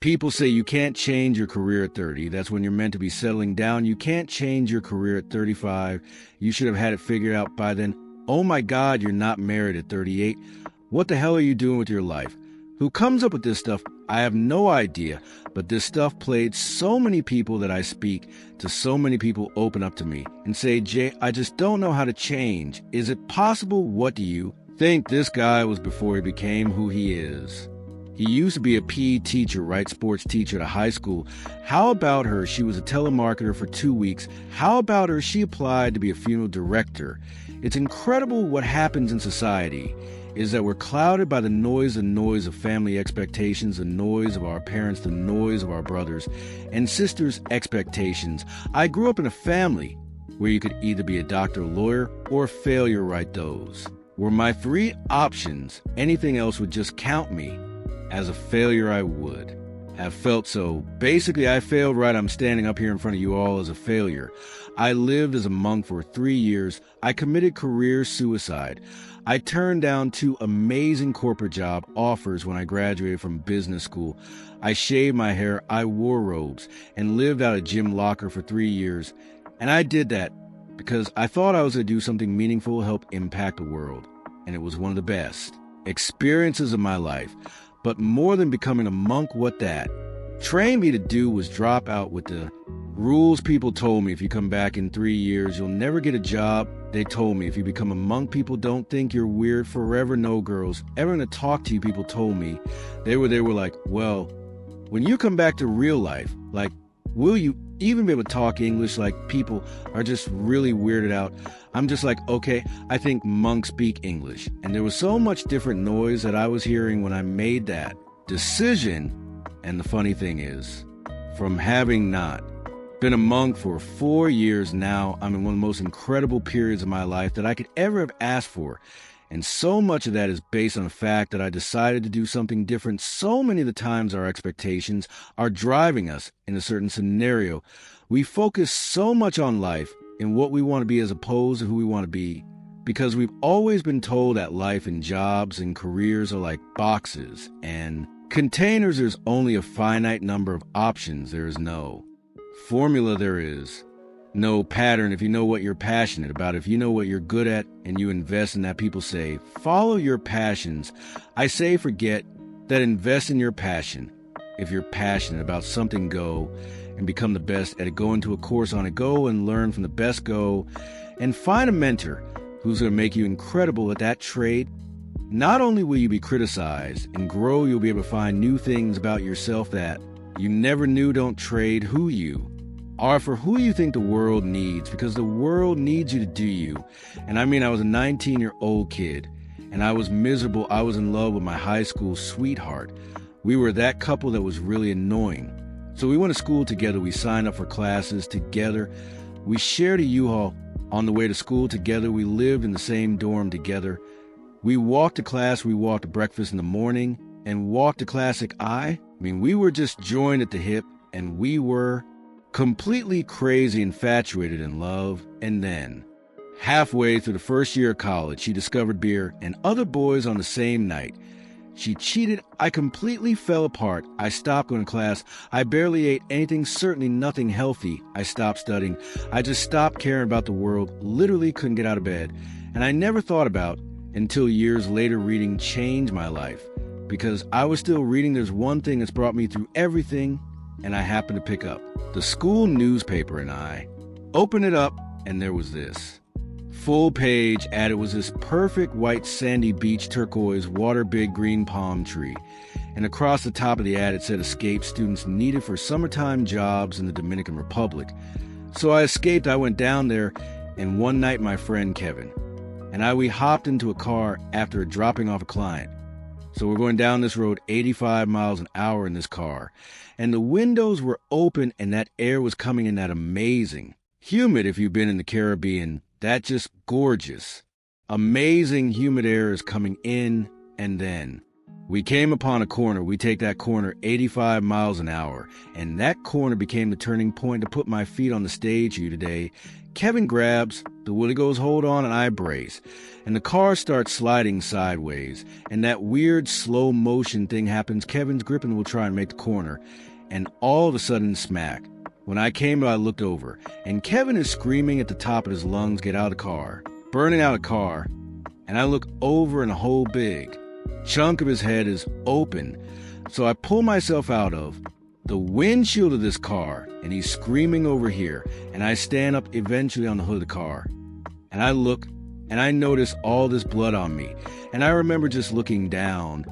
People say you can't change your career at 30. That's when you're meant to be settling down. You can't change your career at 35. You should have had it figured out by then. Oh my God, you're not married at 38. What the hell are you doing with your life? Who comes up with this stuff? I have no idea, but this stuff played so many people that I speak to. So many people open up to me and say, Jay, I just don't know how to change. Is it possible? What do you think? This guy was before he became who he is. He used to be a PE teacher, right? Sports teacher at a high school. How about her? She was a telemarketer for 2 weeks. How about her? She applied to be a funeral director. It's incredible what happens in society is that we're clouded by the noise of family expectations, the noise of our parents, the noise of our brothers and sisters' expectations. I grew up in a family where you could either be a doctor, a lawyer, or a failure, right? Those were my three options. Anything else would just count me as a failure. I would have felt so. Basically, I failed, right? I'm standing up here in front of you all as a failure. I lived as a monk for 3 years. I committed career suicide. I turned down 2 amazing corporate job offers when I graduated from business school. I shaved my hair, I wore robes, and lived out a gym locker for 3 years. And I did that because I thought I was going to do something meaningful, help impact the world. And it was one of the best experiences of my life. But more than becoming a monk, what that trained me to do was drop out with the rules. People told me if you come back in 3 years, you'll never get a job. They told me if you become a monk, people don't think you're weird forever. No girls ever gonna talk to you. People told me they were like, well, when you come back to real life, like, will you even be able to talk English? Like, people are just really weirded out. I'm just like, okay, I think monks speak English. And there was so much different noise that I was hearing when I made that decision. And the funny thing is, from having not been a monk for 4 years now, I'm in one of the most incredible periods of my life that I could ever have asked for. And so much of that is based on the fact that I decided to do something different. So many of the times our expectations are driving us in a certain scenario. We focus so much on life and what we want to be as opposed to who we want to be, because we've always been told that life and jobs and careers are like boxes and containers. There's only a finite number of options. There is no formula. There is no pattern. If you know what you're passionate about, if you know what you're good at and you invest in that, people say, follow your passions. I say, forget that, invest in your passion. If you're passionate about something, go and become the best at it. Go into a course on it. Go and learn from the best. Go and find a mentor who's going to make you incredible at that trade. Not only will you be criticized and grow, you'll be able to find new things about yourself that you never knew. Don't trade who you are for who you think the world needs, because the world needs you to do you. And I mean, I was a 19-year-old kid and I was miserable. I was in love with my high school sweetheart. We were that couple that was really annoying. So we went to school together. We signed up for classes together. We shared a U-Haul on the way to school together. We lived in the same dorm together. We walked to class. We walked to breakfast in the morning and walked to Classic I mean, we were just joined at the hip, and we were completely crazy, infatuated, in love. And then, halfway through the first year of college, she discovered beer and other boys on the same night. She cheated. I completely fell apart. I stopped going to class. I barely ate anything, certainly nothing healthy. I stopped studying. I just stopped caring about the world, literally couldn't get out of bed. And I never thought about, until years later, reading changed my life. Because I was still reading. There's one thing that's brought me through everything, and I happened to pick up the school newspaper, and I opened it up, and there was this full page ad. It was this perfect white sandy beach, turquoise water, big green palm tree. And across the top of the ad, it said escaped students needed for summertime jobs in the Dominican Republic. So I escaped. I went down there, and one night my friend Kevin and we hopped into a car after dropping off a client. So we're going down this road 85 miles an hour in this car, and the windows were open and that air was coming in, that amazing, humid, if you've been in the Caribbean, that just gorgeous, amazing humid air is coming in. And then We came upon a corner. We take that corner 85 miles an hour, and that corner became the turning point to put my feet on the stage here today. Kevin grabs, the wheelie goes hold on, and I brace, and the car starts sliding sideways, and that weird slow motion thing happens. Kevin's gripping will try and make the corner, and all of a sudden, smack. When I came, I looked over, and Kevin is screaming at the top of his lungs, "Get out of the car," burning out a car, and I look over, and a whole big chunk of his head is open. So I pull myself out of the windshield of this car, and he's screaming over here, and I stand up eventually on the hood of the car, and I look, and I notice all this blood on me, and I remember just looking down,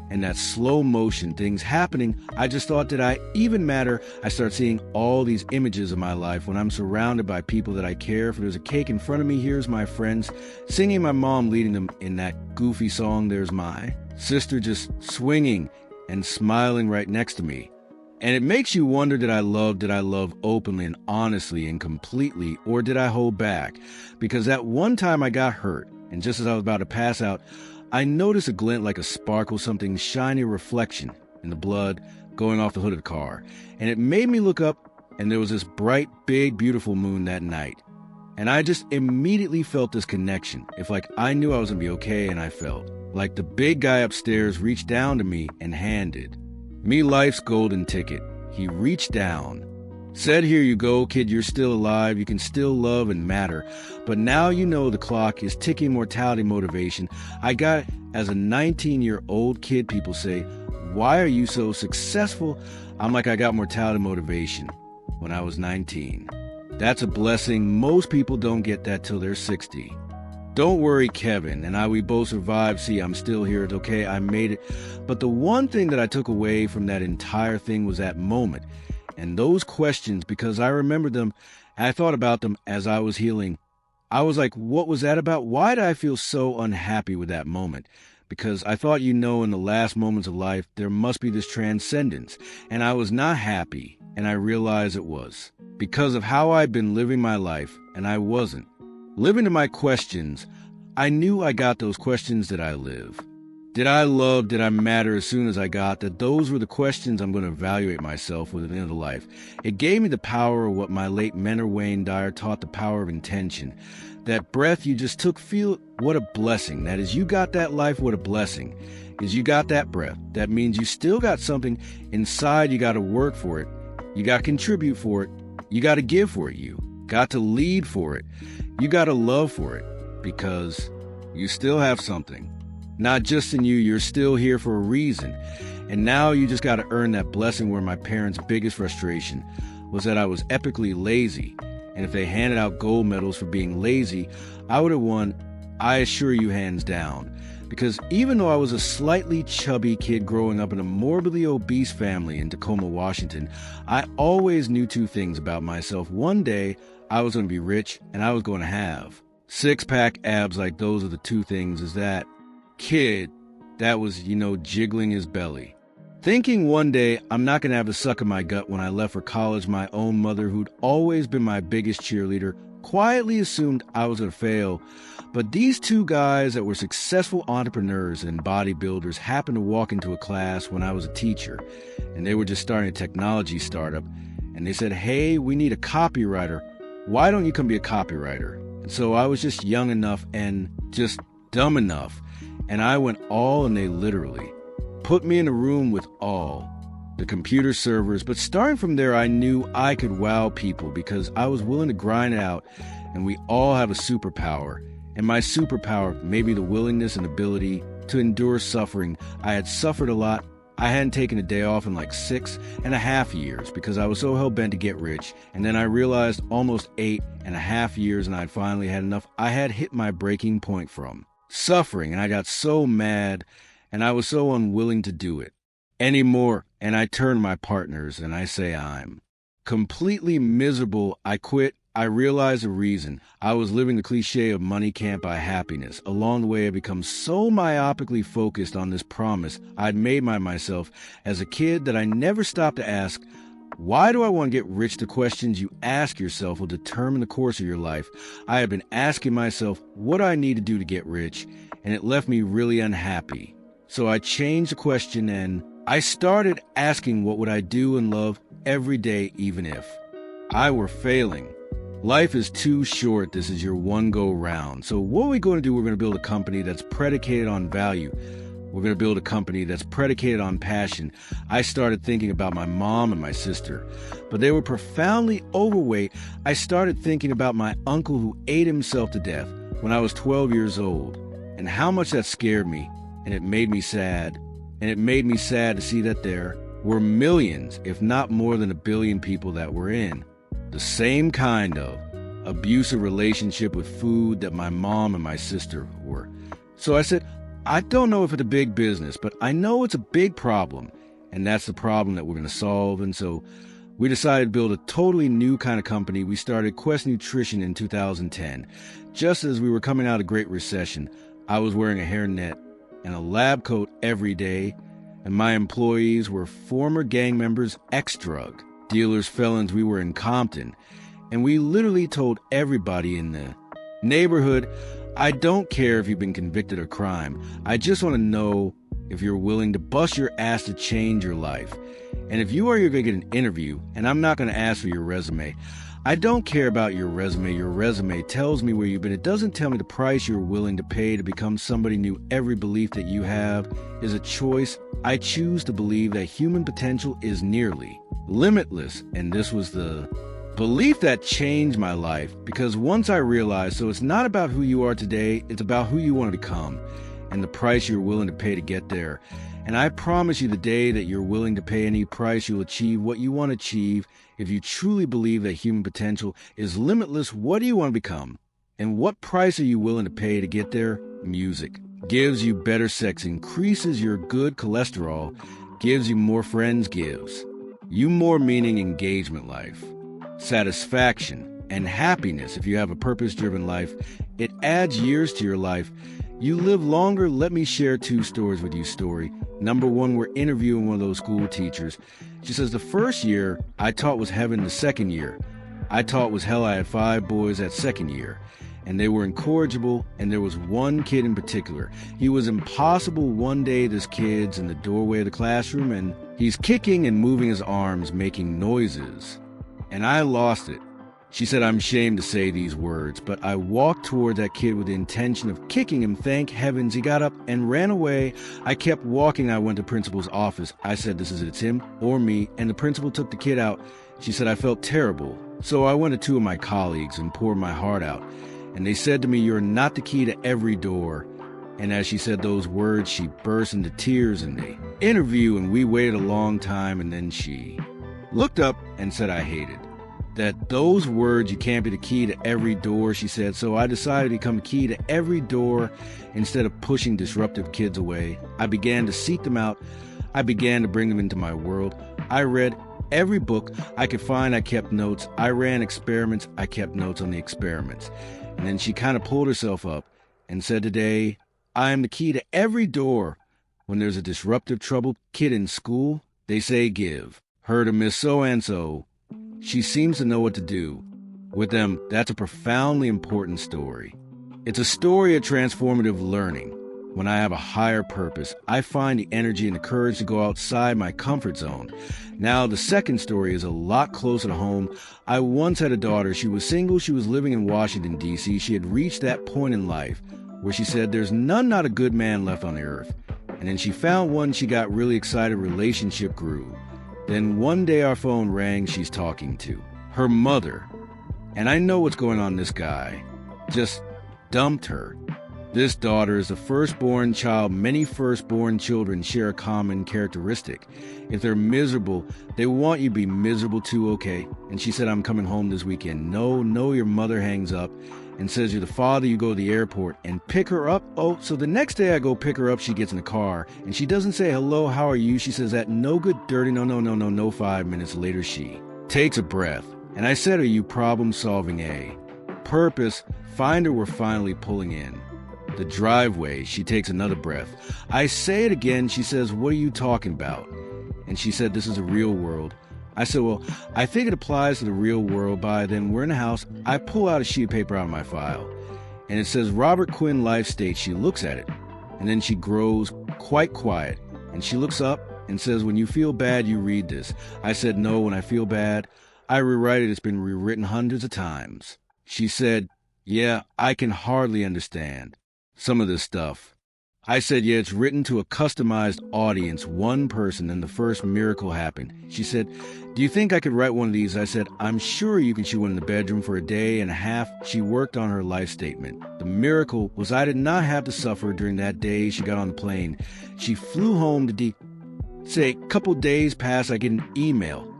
and that slow motion things happening. I just thought, did I even matter? I start seeing all these images of my life when I'm surrounded by people that I care. If there's a cake in front of me, here's my friends singing, my mom leading them in that goofy song, there's my sister just swinging and smiling right next to me. And it makes you wonder, did I love openly and honestly and completely, or did I hold back? Because that one time I got hurt, and just as I was about to pass out, I noticed a glint like a sparkle, something shiny reflection in the blood going off the hood of the car. And it made me look up, and there was this bright, big, beautiful moon that night. And I just immediately felt this connection. If like I knew I was going to be okay, and I felt like the big guy upstairs reached down to me and handed me life's golden ticket. He reached down, said, "Here you go, kid, you're still alive, you can still love and matter. But now you know the clock is ticking, mortality motivation." I got, as a 19-year-old kid, people say, "Why are you so successful?" I'm like, I got mortality motivation when I was 19. That's a blessing. Most people don't get that till they're 60. Don't worry, Kevin and we both survived. See, I'm still here. It's okay. I made it. But the one thing that I took away from that entire thing was that moment and those questions, because I remembered them. I thought about them as I was healing. I was like, what was that about? Why did I feel so unhappy with that moment? Because I thought, in the last moments of life, there must be this transcendence. And I was not happy. And I realized it was because of how I'd been living my life, and I wasn't. Living to my questions, I knew I got those questions. Did I live? Did I love? Did I matter? As soon as I got that, those were the questions I'm going to evaluate myself with at the end of life. It gave me the power of what my late mentor Wayne Dyer taught, the power of intention. That breath you just took, feel what a blessing. That is, you got that life, what a blessing. Is you got that breath. That means you still got something inside. You got to work for it. You got to contribute for it. You got to give for it. You got to lead for it. You got to love for it, because you still have something. Not just in you, you're still here for a reason. And now you just got to earn that blessing. Where my parents' biggest frustration was that I was epically lazy. And if they handed out gold medals for being lazy, I would have won, I assure you, hands down. Because even though I was a slightly chubby kid growing up in a morbidly obese family in Tacoma, Washington, I always knew two things about myself. One day, I was going to be rich, and I was going to have six-pack abs. Like, those are the two things. Is that kid that was, jiggling his belly. Thinking one day I'm not going to have a suck in my gut when I left for college, my own mother, who'd always been my biggest cheerleader, quietly assumed I was going to fail. But these two guys that were successful entrepreneurs and bodybuilders happened to walk into a class when I was a teacher, and they were just starting a technology startup, and they said, "Hey, we need a copywriter. Why don't you come be a copywriter?" And so I was just young enough and just dumb enough, and I went all, and they literally put me in a room with all the computer servers. But starting from there, I knew I could wow people because I was willing to grind it out, and we all have a superpower. And my superpower may be the willingness and ability to endure suffering. I had suffered a lot. I hadn't taken a day off in like 6.5 years because I was so hell-bent to get rich. And then I realized almost 8.5 years, and I'd finally had enough. I had hit my breaking point from suffering, and I got so mad, and I was so unwilling to do it anymore. And I turned my partners, and I say I'm completely miserable. I quit. I realized the reason. I was living the cliche of money can't buy happiness. Along the way, I become so myopically focused on this promise I'd made myself as a kid that I never stopped to ask, why do I want to get rich? The questions you ask yourself will determine the course of your life. I had been asking myself what I need to do to get rich, and it left me really unhappy. So I changed the question and I started asking what would I do in love every day, even if I were failing. Life is too short. This is your one go round. So what are we going to do? We're going to build a company that's predicated on value. We're going to build a company that's predicated on passion. I started thinking about my mom and my sister, but they were profoundly overweight. I started thinking about my uncle who ate himself to death when I was 12 years old, and how much that scared me, and it made me sad. And it made me sad to see that there were millions, if not more than 1 billion people that were in the same kind of abusive relationship with food that my mom and my sister were. So I said, I don't know if it's a big business, but I know it's a big problem, and that's the problem that we're going to solve. And so we decided to build a totally new kind of company. We started Quest Nutrition in 2010. Just as we were coming out of the Great Recession, I was wearing a hairnet and a lab coat every day, and my employees were former gang members, ex-drug dealers, felons. We were in Compton, and we literally told everybody in the neighborhood, I don't care if you've been convicted of crime. I just want to know if you're willing to bust your ass to change your life. And if you are, you're going to get an interview, and I'm not going to ask for your resume. I don't care about your resume. Your resume tells me where you've been. It doesn't tell me the price you're willing to pay to become somebody new. Every belief that you have is a choice. I choose to believe that human potential is nearly limitless. And this was the belief that changed my life, because once I realized, so it's not about who you are today, it's about who you want to become and the price you're willing to pay to get there. And I promise you, the day that you're willing to pay any price, you'll achieve what you want to achieve. If you truly believe that human potential is limitless, what do you want to become? And what price are you willing to pay to get there? Music gives you better sex, increases your good cholesterol, gives you more friends, gives you more meaning, engagement life, satisfaction, and happiness. If you have a purpose-driven life, it adds years to your life. You live longer. Let me share 2 stories with you. Story number 1, we're interviewing one of those school teachers. She says, the first year I taught was heaven. The second year I taught was hell. I had 5 boys that second year, and they were incorrigible, and there was one kid in particular. He was impossible. One day this kid's in the doorway of the classroom, and he's kicking and moving his arms, making noises, and I lost it. She said, I'm ashamed to say these words, but I walked toward that kid with the intention of kicking him. Thank heavens he got up and ran away. I kept walking. I went to principal's office. I said, it's him or me, and the principal took the kid out. She said, I felt terrible. So I went to 2 of my colleagues and poured my heart out, and they said to me, you're not the key to every door. And as she said those words, she burst into tears in the interview, and we waited a long time, and then she looked up and said, I hated that those words, you can't be the key to every door, she said. So I decided to become a key to every door instead of pushing disruptive kids away. I began to seek them out. I began to bring them into my world. I read every book I could find. I kept notes. I ran experiments. I kept notes on the experiments. And then she kind of pulled herself up and said, today, I am the key to every door. When there's a disruptive, troubled kid in school, they say give her to Miss So-and-so. She seems to know what to do with them. That's a profoundly important story. It's a story of transformative learning. When I have a higher purpose, I find the energy and the courage to go outside my comfort zone. Now, the second story is a lot closer to home. I once had a daughter. She was single. She was living in Washington, D.C. She had reached that point in life where she said, there's not a good man left on the earth. And then she found one. She got really excited. Relationship grew. Then one day our phone rang. She's talking to her mother. And I know what's going on. This guy just dumped her. This daughter is the firstborn child. Many firstborn children share a common characteristic. If they're miserable, they want you to be miserable too, okay? And she said, I'm coming home this weekend. No, your mother hangs up and says, you're the father, you go to the airport and pick her up. Oh, so the next day I go pick her up, she gets in the car, and she doesn't say, hello, how are you? She says that no good, dirty, no. 5 minutes later, she takes a breath. And I said, are you problem solving a purpose? Find her, we're finally pulling in the driveway. She takes another breath. I say it again. She says, what are you talking about? And she said, this is a real world. I said, well, I think it applies to the real world. Then we're in the house. I pull out a sheet of paper out of my file, and it says Robert Quinn life stage. She looks at it, and then she grows quite quiet, and she looks up and says, when you feel bad, you read this. I said, no, when I feel bad, I rewrite it. It's been rewritten hundreds of times. She said, yeah, I can hardly understand some of this stuff. I said, yeah, it's written to a customized audience, one person, and the first miracle happened. She said, do you think I could write one of these? I said, I'm sure you can shoot one in the bedroom for a day and a half. She worked on her life statement. The miracle was I did not have to suffer during that day she got on the plane. She flew home to say a couple days past, I get an email.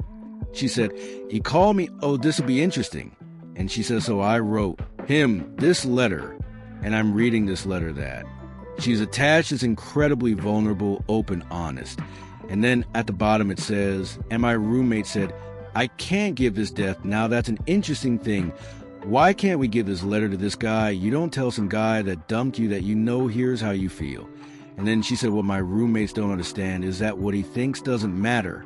She said, he called me, oh, this will be interesting. And she said, so I wrote him this letter, and I'm reading this letter that. She's attached this incredibly vulnerable, open, honest. And then at the bottom it says, and my roommate said, I can't give this death. Now that's an interesting thing. Why can't we give this letter to this guy? You don't tell some guy that dumped you that you know here's how you feel. And then she said, what my roommates don't understand is that what he thinks doesn't matter.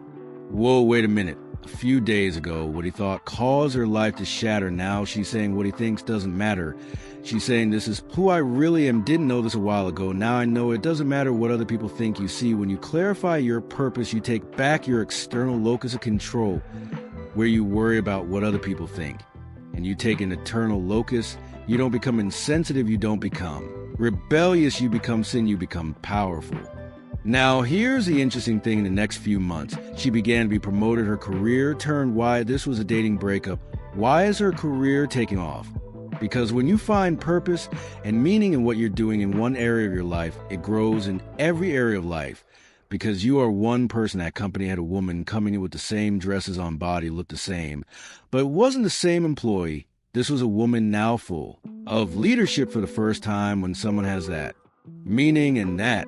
Whoa, wait a minute. A few days ago, what he thought caused her life to shatter. Now she's saying what he thinks doesn't matter. She's saying this is who I really am. Didn't know this a while ago. Now I know it doesn't matter what other people think. You see, when you clarify your purpose, you take back your external locus of control, where you worry about what other people think. And you take an eternal locus. You don't become insensitive. You don't become rebellious. You become sin. You become powerful. Now, here's the interesting thing. In the next few months, she began to be promoted. Her career turned. Why? This was a dating breakup. Why is her career taking off? Because when you find purpose and meaning in what you're doing in one area of your life, it grows in every area of life. Because you are one person. That company had a woman coming in with the same dresses on body, looked the same. But it wasn't the same employee. This was a woman now full of leadership for the first time. When someone has that meaning and that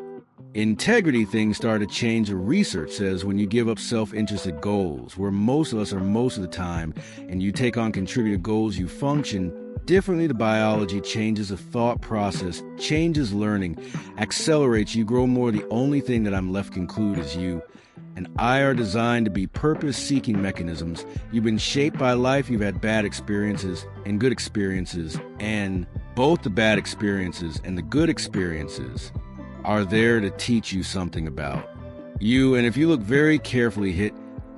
integrity, things start to change. The research says when you give up self-interested goals, where most of us are most of the time, and you take on contributed goals, you function differently. The biology changes, the thought process changes, learning accelerates. You grow more. The only thing that I'm left to conclude is you and I are designed to be purpose-seeking mechanisms. You've been shaped by life. You've had bad experiences and good experiences, and both the bad experiences and the good experiences are there to teach you something about you. And if you look very carefully, hit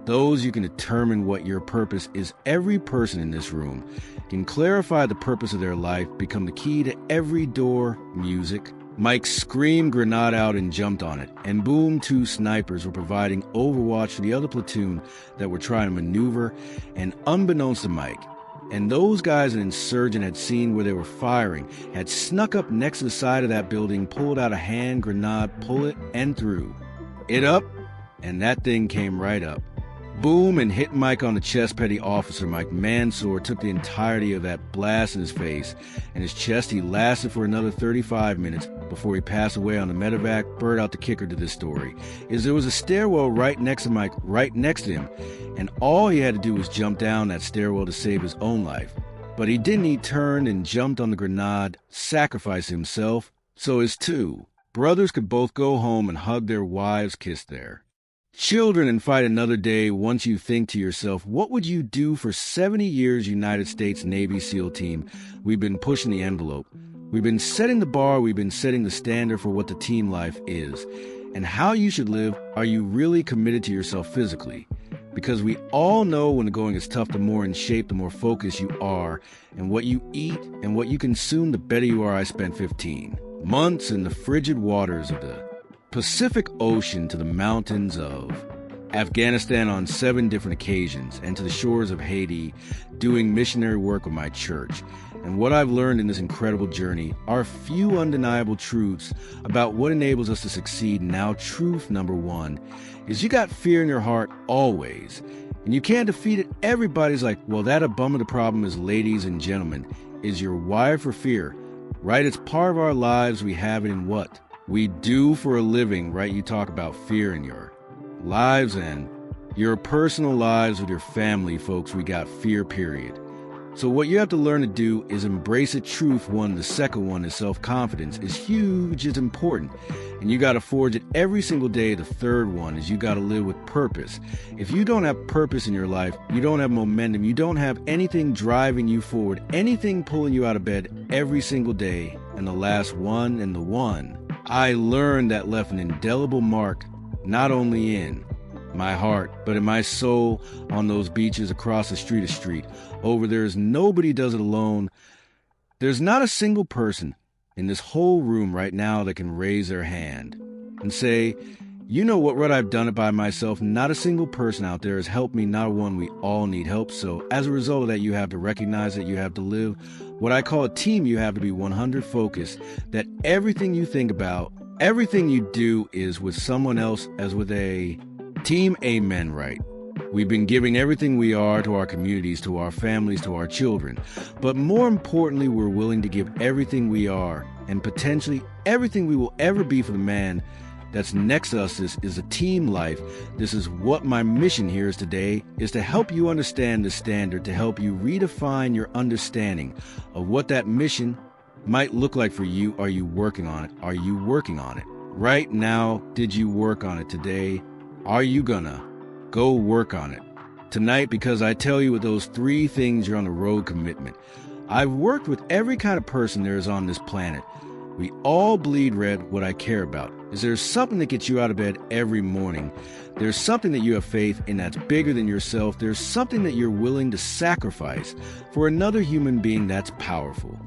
those, you can determine what your purpose is. Every person in this room can clarify the purpose of their life, become the key to every door. Music. Mike screamed grenade out and jumped on it, and boom, 2 snipers were providing overwatch to the other platoon that were trying to maneuver. And unbeknownst to Mike, and those guys, an insurgent had seen where they were firing, had snuck up next to the side of that building, pulled out a hand grenade, pull it, and threw it up, and that thing came right up. Boom, and hit Mike on the chest. Petty Officer Mike Mansour took the entirety of that blast in his face and his chest. He lasted for another 35 minutes before he passed away on the medevac. Bird out the kicker to this story is there was a stairwell right next to Mike, right next to him, and all he had to do was jump down that stairwell to save his own life. But he didn't. He turned and jumped on the grenade, sacrificed himself, so his 2 brothers could both go home and hug their wives, kiss their children, and fight another day. Once you think to yourself, what would you do? For 70 years, United States Navy SEAL team, we've been pushing the envelope. We've been setting the bar. We've been setting the standard for what the team life is and how you should live. Are you really committed to yourself physically? Because we all know when the going is tough, the more in shape, the more focused you are, and what you eat and what you consume, the better you are. I spent 15 months in the frigid waters of the Pacific Ocean, to the mountains of Afghanistan on 7 different occasions, and to the shores of Haiti, doing missionary work with my church. And what I've learned in this incredible journey are a few undeniable truths about what enables us to succeed. Now, truth number 1 is you got fear in your heart always, and you can't defeat it. Everybody's like, well, that a bum of the problem is, ladies and gentlemen, is you're wired for fear, right? It's part of our lives. We have it in what we do for a living, right? You talk about fear in your lives and your personal lives with your family, folks. We got fear, period. So what you have to learn to do is embrace it. Truth 1. The second one is self-confidence. It's huge, it's important, and you got to forge it every single day. The third one is you got to live with purpose. If you don't have purpose in your life, you don't have momentum, you don't have anything driving you forward, anything pulling you out of bed every single day. And the last one, and the one I learned that left an indelible mark, not only in my heart, but in my soul, on those beaches across the street, over there's nobody does it alone. There's not a single person in this whole room right now that can raise their hand and say, you know what I've done it by myself. Not a single person out there has helped me, not one. We all need help. So as a result of that, you have to recognize that you have to live what I call a team. You have to be 100 focused, that everything you think about, everything you do is with someone else as with a team. Amen, right? We've been giving everything we are to our communities, to our families, to our children. But more importantly, we're willing to give everything we are and potentially everything we will ever be for the man that's next to us. This is a team life. This is what my mission here is today, is to help you understand the standard, to help you redefine your understanding of what that mission might look like for you. Are you working on it? Are you working on it right now? Did you work on it today? Are you gonna go work on it tonight? Because I tell you, with those 3 things, you're on the road commitment. I've worked with every kind of person there is on this planet. We all bleed red. What I care about is there's something that gets you out of bed every morning. There's something that you have faith in that's bigger than yourself. There's something that you're willing to sacrifice for another human being that's powerful.